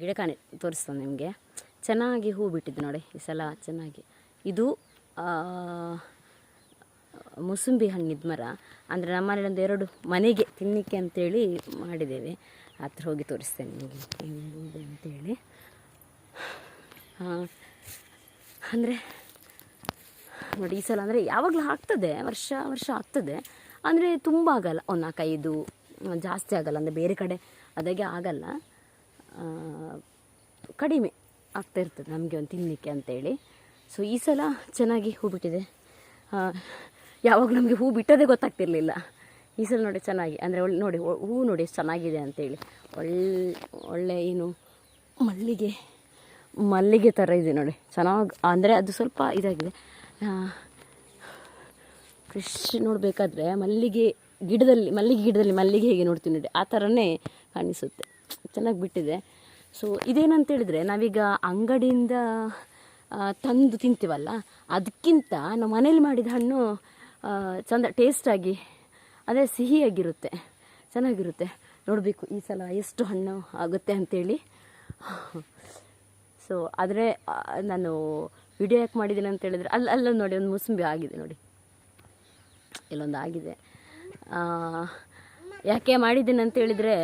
ಗಿಡ ತೋರಿಸ್ತಾನೆ ನಿಮಗೆ. ಚೆನ್ನಾಗಿ ಹೂ ಬಿಟ್ಟಿದ್ದು ನೋಡಿ ಈ ಸಲ ಚೆನ್ನಾಗಿ. ಇದು ಮೂಸಂಬಿ ಹಣ್ಣಿದ ಮರ. ಅಂದರೆ ನಮ್ಮನೇಲಿ ಒಂದು 2 ಮನೆಗೆ ತಿನ್ನಲಿಕ್ಕೆ ಅಂತೇಳಿ ಮಾಡಿದ್ದೇವೆ. ಹತ್ರ ಹೋಗಿ ತೋರಿಸ್ತೇನೆ ನಿಮಗೆ ಹೆಂಗಿದೆ ಅಂತೇಳಿ. ಅಂದರೆ ನೋಡಿ ಈ ಸಲ ಅಂದರೆ ಯಾವಾಗಲೂ ಆಗ್ತದೆ, ವರ್ಷ ವರ್ಷ ಆಗ್ತದೆ. ಅಂದರೆ ತುಂಬ ಆಗಲ್ಲ, ಒಂದು 4-5 ಜಾಸ್ತಿ ಆಗಲ್ಲ. ಅಂದರೆ ಬೇರೆ ಕಡೆ ಅದಾಗೆ ಆಗಲ್ಲ, ಕಡಿಮೆ ಆಗ್ತಾ ಇರ್ತದೆ ನಮಗೆ ಒಂದು ತಿನ್ನಲಿಕ್ಕೆ ಅಂತೇಳಿ. ಸೊ ಈ ಸಲ ಚೆನ್ನಾಗಿ ಹೂ ಬಿಟ್ಟಿದೆ. ಯಾವಾಗ ನಮಗೆ ಹೂ ಬಿಟ್ಟದೇ ಗೊತ್ತಾಗ್ತಿರ್ಲಿಲ್ಲ. ಈ ಸಲ ನೋಡಿ ಚೆನ್ನಾಗಿ, ಅಂದರೆ ನೋಡಿ ಹೂ ನೋಡಿ ಎಷ್ಟು ಚೆನ್ನಾಗಿದೆ ಅಂತೇಳಿ. ಒಳ್ಳೆ ಏನು ಮಲ್ಲಿಗೆ ಥರ ಇದೆ ನೋಡಿ, ಚೆನ್ನಾಗಿ. ಅಂದರೆ ಅದು ಸ್ವಲ್ಪ ಇದಾಗಿದೆ. ಫ್ರೆಶ್ ನೋಡಬೇಕಾದ್ರೆ ಮಲ್ಲಿಗೆ ಗಿಡದಲ್ಲಿ ಮಲ್ಲಿಗೆ ಹೇಗೆ ನೋಡ್ತೀವಿ ನೋಡಿ, ಆ ಥರನೇ ಕಾಣಿಸುತ್ತೆ. ಚೆನ್ನಾಗಿ ಬಿಟ್ಟಿದೆ. ಸೊ ಇದೇನಂತೇಳಿದರೆ, ನಾವೀಗ ಅಂಗಡಿಯಿಂದ ತಂದು ತಿಂತೀವಲ್ಲ, ಅದಕ್ಕಿಂತ ನಾವು ಮನೇಲಿ ಮಾಡಿದ ಹಣ್ಣು ಚೆಂದ ಟೇಸ್ಟಾಗಿ, ಅದೇ ಸಿಹಿಯಾಗಿರುತ್ತೆ, ಚೆನ್ನಾಗಿರುತ್ತೆ. ನೋಡಬೇಕು ಈ ಸಲ ಎಷ್ಟು ಹಣ್ಣು ಆಗುತ್ತೆ ಅಂಥೇಳಿ. ಸೊ ಆದರೆ ನಾನು ವಿಡಿಯೋ ಯಾಕೆ ಮಾಡಿದ್ದೀನಿ ಅಂತ ಹೇಳಿದರೆ, ಅಲ್ಲೊಂದು ನೋಡಿ, ಒಂದು ಮೂಸಂಬಿ ಆಗಿದೆ ನೋಡಿ, ಇಲ್ಲೊಂದು ಆಗಿದೆ. ಯಾಕೆ ಮಾಡಿದ್ದೀನಿ ಅಂತ ಹೇಳಿದರೆ,